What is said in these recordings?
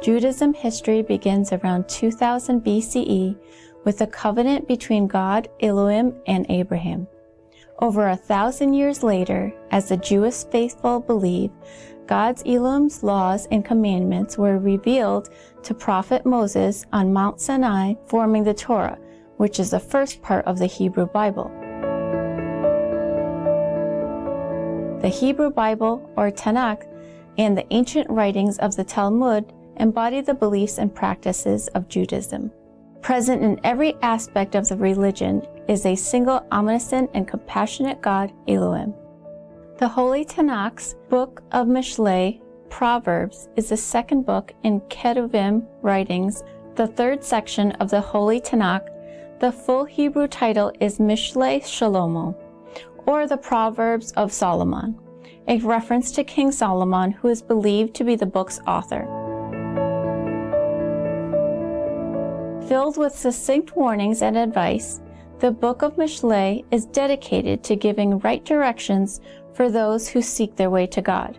Judaism history begins around 2000 BCE with a covenant between God, Elohim, and Abraham. Over 1,000 years later, as the Jewish faithful believe, God's Elohim's laws and commandments were revealed to Prophet Moses on Mount Sinai, forming the Torah, which is the first part of the Hebrew Bible. The Hebrew Bible, or Tanakh, and the ancient writings of the Talmud embody the beliefs and practices of Judaism. Present in every aspect of the religion is a single omniscient and compassionate God, Elohim. The Holy Tanakh's book of Mishle, Proverbs, is the second book in Ketuvim writings, the third section of the Holy Tanakh. The full Hebrew title is Mishle Shalomo, or the Proverbs of Solomon, a reference to King Solomon, who is believed to be the book's author. Filled with succinct warnings and advice, the book of Mishle is dedicated to giving right directions for those who seek their way to God.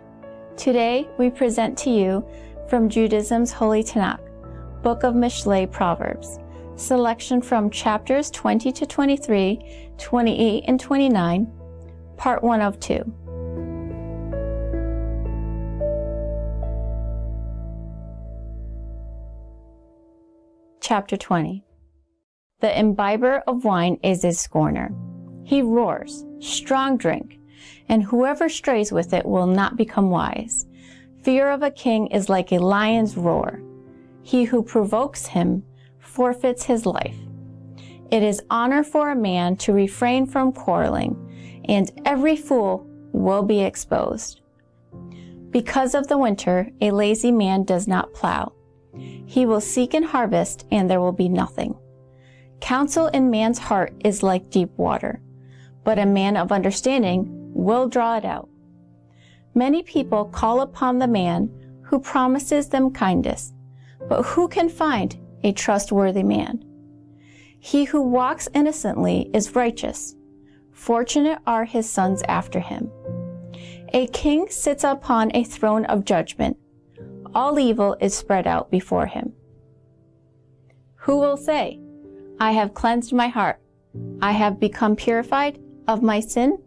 Today, we present to you from Judaism's Holy Tanakh, Book of Mishle Proverbs, selection from chapters 20 to 23, 28 and 29, part 1 of 2. Chapter 20. The imbiber of wine is a scorner. He roars, strong drink, and whoever strays with it will not become wise. Fear of a king is like a lion's roar. He who provokes him forfeits his life. It is honor for a man to refrain from quarreling, and every fool will be exposed. Because of the winter, a lazy man does not plow. He will seek and harvest, and there will be nothing. Counsel in man's heart is like deep water, but a man of understanding will draw it out. Many people call upon the man who promises them kindness, but who can find a trustworthy man? He who walks innocently is righteous. Fortunate are his sons after him. A king sits upon a throne of judgment. All evil is spread out before him. Who will say, I have cleansed my heart, I have become purified of my sin?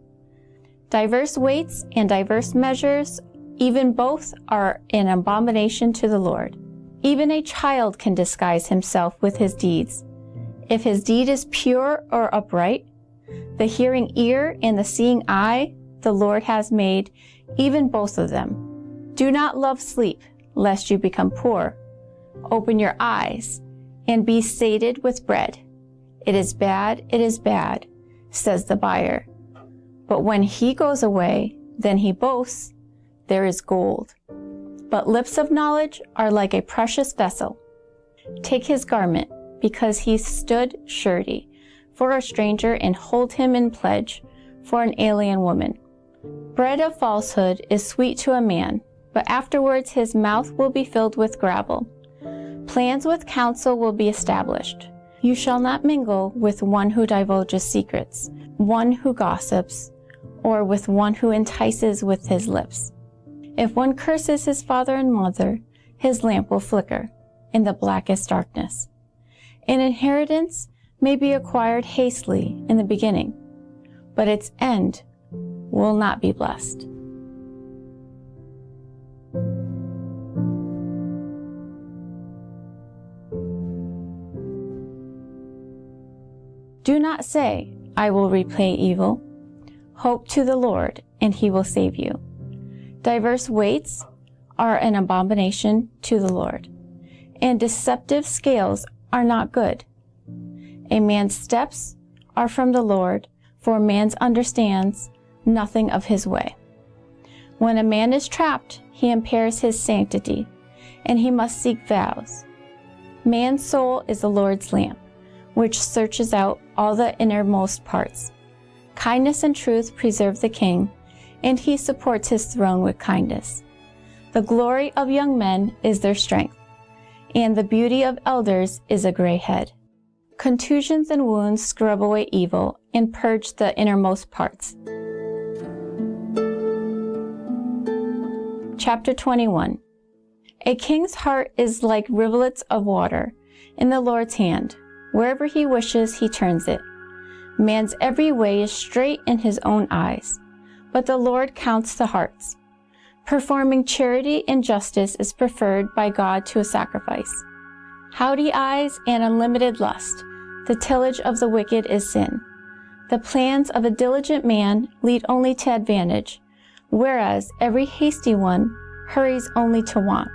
Diverse weights and diverse measures, even both are an abomination to the Lord. Even a child can disguise himself with his deeds. If his deed is pure or upright, the hearing ear and the seeing eye the Lord has made, even both of them. Do not love sleep, lest you become poor. Open your eyes and be sated with bread. It is bad, says the buyer. But when he goes away, then he boasts, there is gold. But lips of knowledge are like a precious vessel. Take his garment, because he stood surety for a stranger, and hold him in pledge for an alien woman. Bread of falsehood is sweet to a man, but afterwards his mouth will be filled with gravel. Plans with counsel will be established. You shall not mingle with one who divulges secrets, one who gossips, or with one who entices with his lips. If one curses his father and mother, his lamp will flicker in the blackest darkness. An inheritance may be acquired hastily in the beginning, but its end will not be blessed. Do not say, I will repay evil. Hope to the Lord, and he will save you. Diverse weights are an abomination to the Lord, and deceptive scales are not good. A man's steps are from the Lord, for man understands nothing of his way. When a man is trapped, he impairs his sanctity, and he must seek vows. Man's soul is the Lord's lamp, which searches out all the innermost parts. Kindness and truth preserve the king, and he supports his throne with kindness. The glory of young men is their strength, and the beauty of elders is a gray head. Contusions and wounds scrub away evil and purge the innermost parts. Chapter 21. A king's heart is like rivulets of water in the Lord's hand. Wherever he wishes, he turns it. Man's every way is straight in his own eyes, but the Lord counts the hearts. Performing charity and justice is preferred by God to a sacrifice. Haughty eyes and unlimited lust, the tillage of the wicked is sin. The plans of a diligent man lead only to advantage, whereas every hasty one hurries only to want.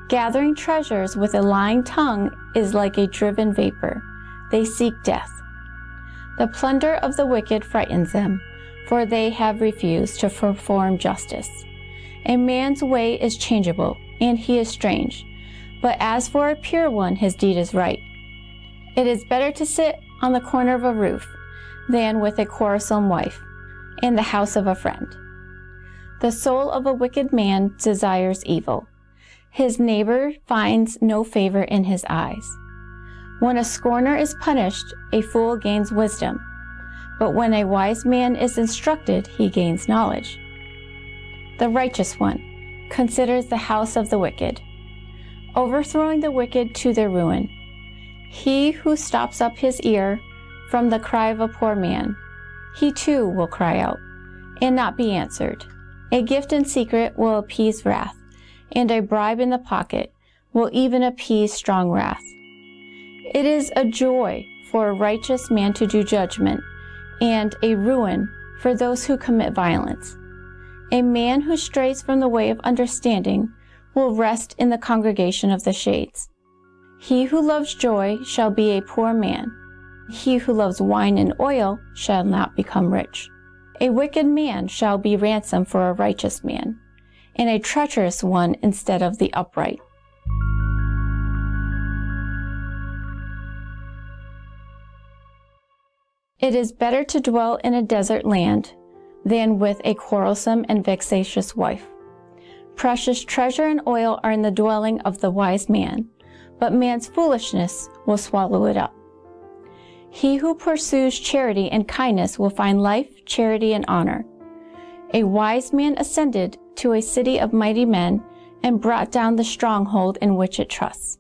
Gathering treasures with a lying tongue is like a driven vapor. They seek death. The plunder of the wicked frightens them, for they have refused to perform justice. A man's way is changeable, and he is strange, but as for a pure one, his deed is right. It is better to sit on the corner of a roof than with a quarrelsome wife in the house of a friend. The soul of a wicked man desires evil. His neighbor finds no favor in his eyes. When a scorner is punished, a fool gains wisdom, but when a wise man is instructed, he gains knowledge. The righteous one considers the house of the wicked, overthrowing the wicked to their ruin. He who stops up his ear from the cry of a poor man, he too will cry out and not be answered. A gift in secret will appease wrath, and a bribe in the pocket will even appease strong wrath. It is a joy for a righteous man to do judgment, and a ruin for those who commit violence. A man who strays from the way of understanding will rest in the congregation of the shades. He who loves joy shall be a poor man. He who loves wine and oil shall not become rich. A wicked man shall be ransom for a righteous man, and a treacherous one instead of the upright. It is better to dwell in a desert land than with a quarrelsome and vexatious wife. Precious treasure and oil are in the dwelling of the wise man, but man's foolishness will swallow it up. He who pursues charity and kindness will find life, charity, and honor. A wise man ascended to a city of mighty men and brought down the stronghold in which it trusts.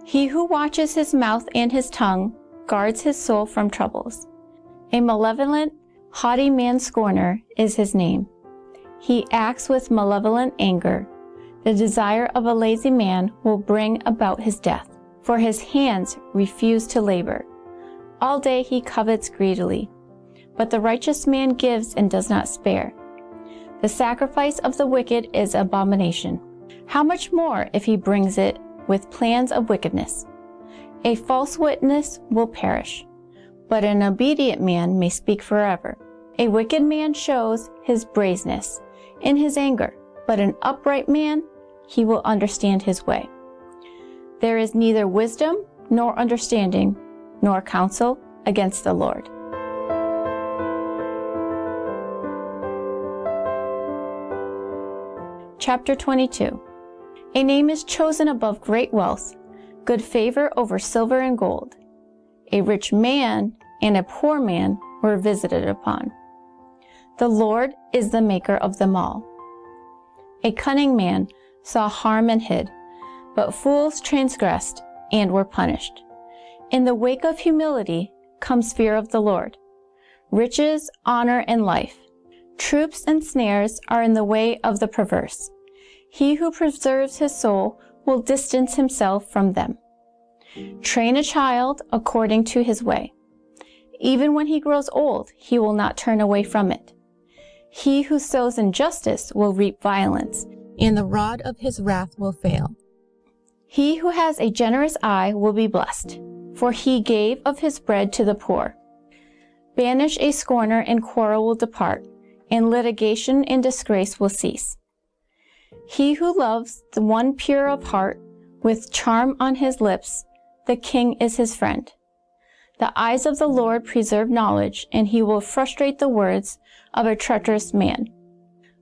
He who watches his mouth and his tongue guards his soul from troubles. A malevolent, haughty man scorner is his name. He acts with malevolent anger. The desire of a lazy man will bring about his death, for his hands refuse to labor. All day he covets greedily, but the righteous man gives and does not spare. The sacrifice of the wicked is abomination. How much more if he brings it with plans of wickedness? A false witness will perish, but an obedient man may speak forever. A wicked man shows his brazenness in his anger, but an upright man, he will understand his way. There is neither wisdom nor understanding nor counsel against the Lord. Chapter 22. A name is chosen above great wealth, good favor over silver and gold. A rich man and a poor man were visited upon. The Lord is the maker of them all. A cunning man saw harm and hid, but fools transgressed and were punished. In the wake of humility comes fear of the Lord, riches, honor, and life. Troops and snares are in the way of the perverse. He who preserves his soul will distance himself from them. Train a child according to his way. Even when he grows old, he will not turn away from it. He who sows injustice will reap violence, and the rod of his wrath will fail. He who has a generous eye will be blessed, for he gave of his bread to the poor. Banish a scorner, and quarrel will depart, and litigation and disgrace will cease. He who loves the one pure of heart, with charm on his lips, the king is his friend. The eyes of the Lord preserve knowledge, and he will frustrate the words of a treacherous man.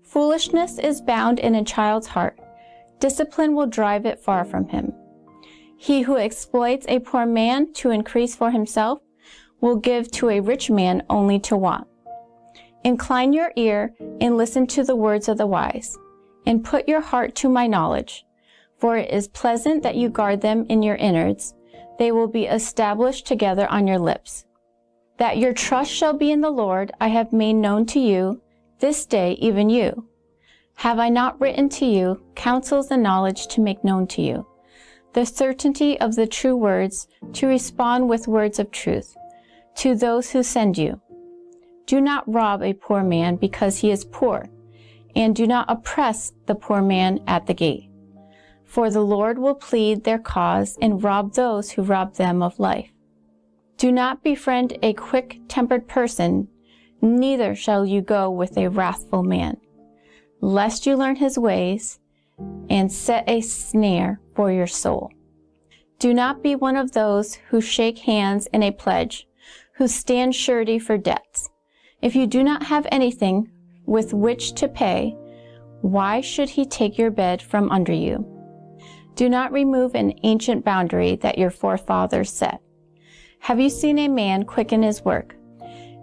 Foolishness is bound in a child's heart. Discipline will drive it far from him. He who exploits a poor man to increase for himself will give to a rich man only to want. Incline your ear and listen to the words of the wise. and put your heart to my knowledge. For it is pleasant that you guard them in your innards. They will be established together on your lips. That your trust shall be in the Lord, I have made known to you, this day even you. Have I not written to you counsels and knowledge to make known to you, the certainty of the true words, to respond with words of truth, to those who send you? Do not rob a poor man because he is poor, and do not oppress the poor man at the gate. For the Lord will plead their cause and rob those who rob them of life. Do not befriend a quick-tempered person, neither shall you go with a wrathful man, lest you learn his ways and set a snare for your soul. Do not be one of those who shake hands in a pledge, who stand surety for debts. If you do not have anything with which to pay, why should he take your bed from under you? Do not remove an ancient boundary that your forefathers set. Have you seen a man quicken his work?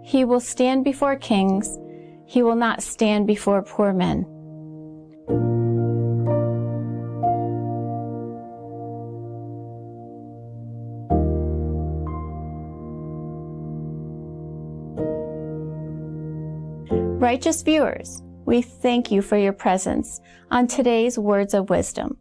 He will stand before kings. He will not stand before poor men. Righteous viewers, we thank you for your presence on today's Words of Wisdom.